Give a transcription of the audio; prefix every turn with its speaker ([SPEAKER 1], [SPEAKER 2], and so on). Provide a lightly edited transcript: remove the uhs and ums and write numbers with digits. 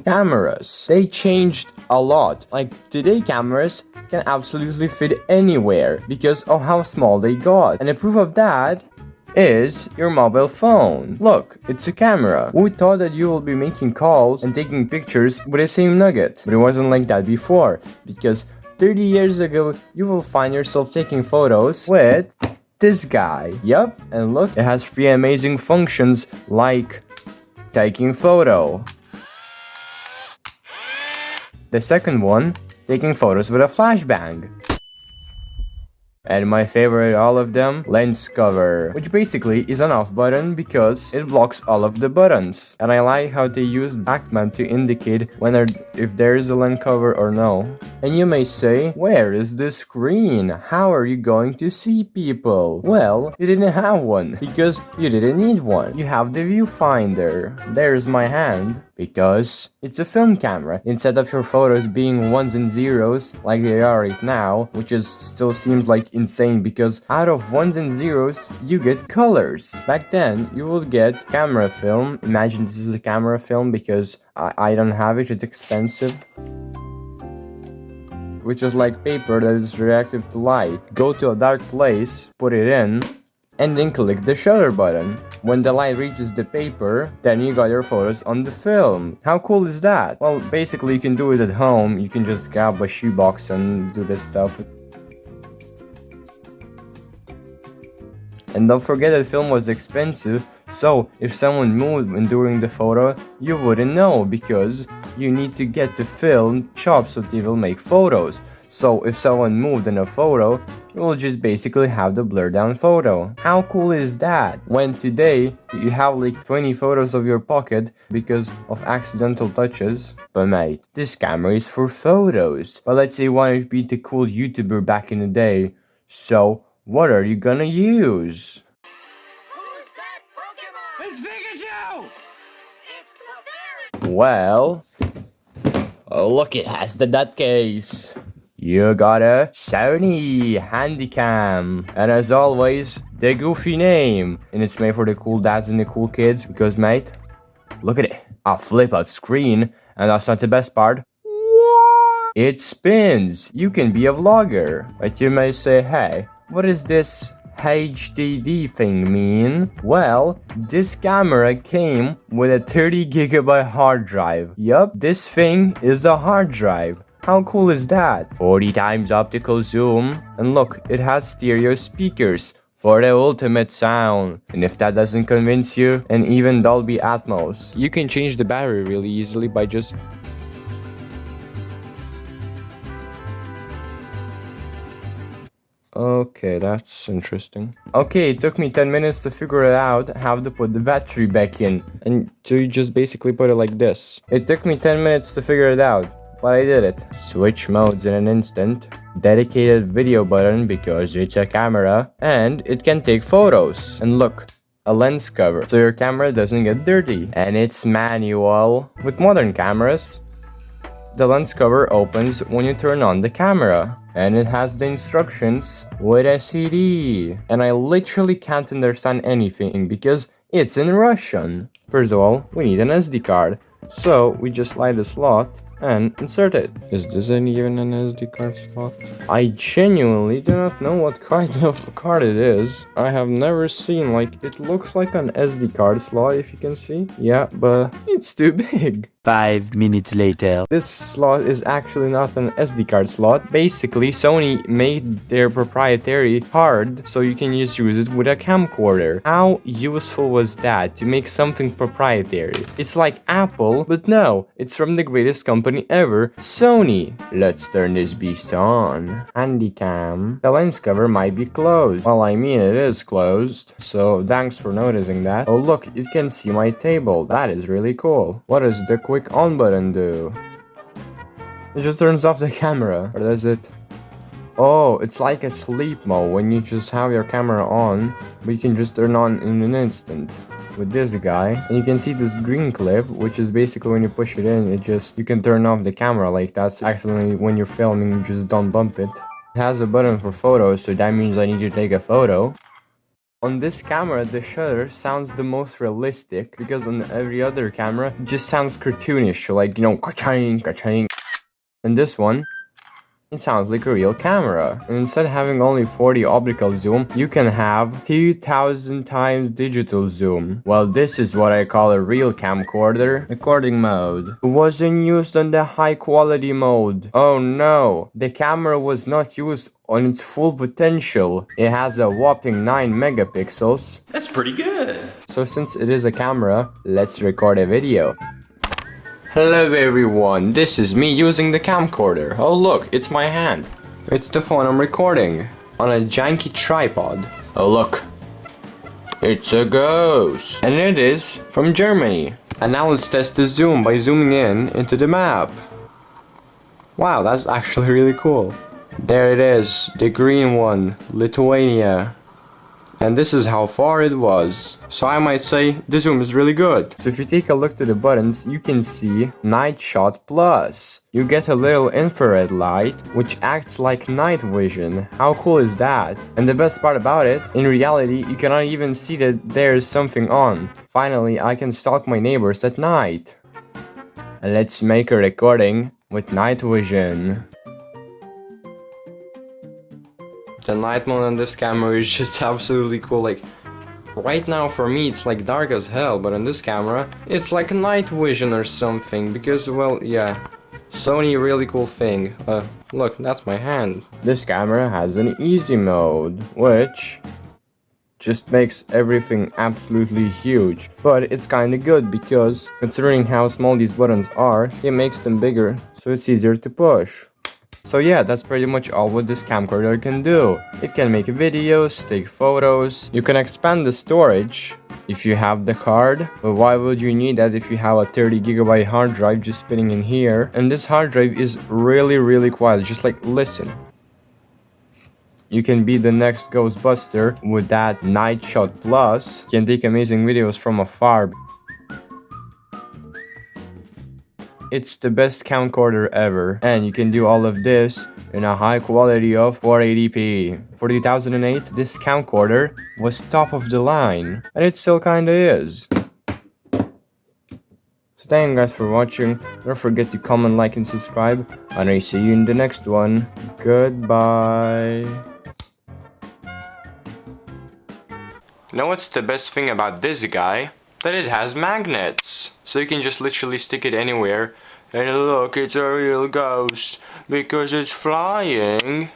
[SPEAKER 1] Cameras. They changed a lot. Like today cameras can absolutely fit anywhere because of how small they got. And the proof of that is your mobile phone. Look, it's a camera. Who thought that you will be making calls and taking pictures with the same nugget? But it wasn't like that before, because 30 years ago, you will find yourself taking photos with this guy. Yup, and look, it has 3 amazing functions like taking photo. The second one, taking photos with a flashbang. And my favorite all of them, lens cover, which basically is an off button because it blocks all of the buttons. And I like how they use backmap to indicate if there is a lens cover or no. And you may say, where is the screen? How are you going to see people? Well, you didn't have one because you didn't need one. You have the viewfinder. There's my hand. Because it's a film camera. Instead of your photos being ones and zeros like they are right now, which still seems like insane because out of ones and zeros, you get colors. Back then, you would get camera film. Imagine this is a camera film because I don't have it, it's expensive. Which is like paper that is reactive to light. Go to a dark place, put it in, and then click the shutter button. When the light reaches the paper, then you got your photos on the film. How cool is that? Well, basically you can do it at home. You can just grab a shoebox and do this stuff. And don't forget that film was expensive, so if someone moved during the photo, you wouldn't know because you need to get the film shop so they will make photos. So if someone moved in a photo, you will just basically have the blur down photo. How cool is that? When today you have like 20 photos of your pocket because of accidental touches. But mate, this camera is for photos. But let's say you wanted to be the cool YouTuber back in the day. So what are you gonna use?
[SPEAKER 2] Who's that Pokemon? It's Pikachu! It's the
[SPEAKER 1] Well, oh look, it has the nutcase. You got a Sony Handycam, and as always, the goofy name. And it's made for the cool dads and the cool kids because, mate, look at it. A flip-up screen, and that's not the best part. What? It spins. You can be a vlogger. But you may say, hey, what is this HDD thing mean? Well, this camera came with a 30 gigabyte hard drive. Yup, this thing is the hard drive. How cool is that? 40 times optical zoom. And look, it has stereo speakers for the ultimate sound. And if that doesn't convince you, and even Dolby Atmos. You can change the battery really easily by just... Okay, that's interesting. Okay, it took me 10 minutes to figure out how to put the battery back in. And so you just basically put it like this. It took me 10 minutes to figure it out. But I did it. Switch modes in an instant. Dedicated video button because it's a camera. And it can take photos. And look, a lens cover so your camera doesn't get dirty. And it's manual. With modern cameras, the lens cover opens when you turn on the camera. And it has the instructions with a CD. And I literally can't understand anything because it's in Russian. First of all, we need an SD card. So we just slide the slot and insert it. Is this even an SD card slot? I genuinely do not know what kind of card it is. I have never seen, like, it looks like an SD card slot if you can see. Yeah, but it's too big.
[SPEAKER 3] 5 minutes later.
[SPEAKER 1] This slot is actually not an SD card slot. Basically, Sony made their proprietary card so you can just use it with a camcorder. How useful was that to make something proprietary? It's like Apple, but no, it's from the greatest company ever, Sony. Let's turn this beast on. Handycam. The lens cover might be closed. Well, I mean, it is closed, so thanks for noticing that. Oh look, it can see my table. That is really cool. What does the quick on button do? It just turns off the camera. Or does it? Oh, it's like a sleep mode when you just have your camera on, but you can just turn on in an instant. With this guy, and you can see this green clip, which is basically when you push it in, you can turn off the camera like that. So accidentally when you're filming, you just don't bump it. It has a button for photos, so that means I need to take a photo. On this camera, the shutter sounds the most realistic because on every other camera, it just sounds cartoonish, like, you know, ka-ching, ka-ching. And this one, it sounds like a real camera. And instead of having only 40 optical zoom, you can have 2000 times digital zoom. Well, this is what I call a real camcorder. Recording mode. It wasn't used on the high quality mode. Oh no, the camera was not used on its full potential. It has a whopping 9 megapixels.
[SPEAKER 4] That's pretty good.
[SPEAKER 1] So since it is a camera, let's record a video. Hello everyone, this is me using the camcorder. Oh look, it's my hand. It's the phone I'm recording on a janky tripod. Oh look, it's a ghost. And it is from Germany. And now let's test the zoom by zooming in into the map. Wow, that's actually really cool. There it is, the green one, Lithuania. And this is how far it was. So I might say the zoom is really good. So if you take a look to the buttons, you can see Night Shot Plus. You get a little infrared light, which acts like night vision. How cool is that? And the best part about it, in reality, you cannot even see that there is something on. Finally, I can stalk my neighbors at night. Let's make a recording with night vision. The night mode on this camera is just absolutely cool. Like, right now for me it's like dark as hell, but on this camera it's like night vision or something, because, well, yeah, Sony, really cool thing. Look, that's my hand. This camera has an easy mode, which just makes everything absolutely huge. But it's kinda good because, considering how small these buttons are, it makes them bigger, so it's easier to push. So yeah, that's pretty much all what this camcorder can do. It can make videos, take photos, you can expand the storage if you have the card, but why would you need that if you have a 30GB hard drive just spinning in here? And this hard drive is really quiet, just like listen. You can be the next Ghostbuster with that Night Shot Plus. You can take amazing videos from afar. It's the best camcorder ever, and you can do all of this in a high quality of 480p. For 2008, this camcorder was top of the line, and it still kinda is. So thank you guys for watching. Don't forget to comment, like, and subscribe, and I see you in the next one. Goodbye. You know what's the best thing about this guy? That it has magnets. So you can just literally stick it anywhere. And look, it's a real ghost because it's flying.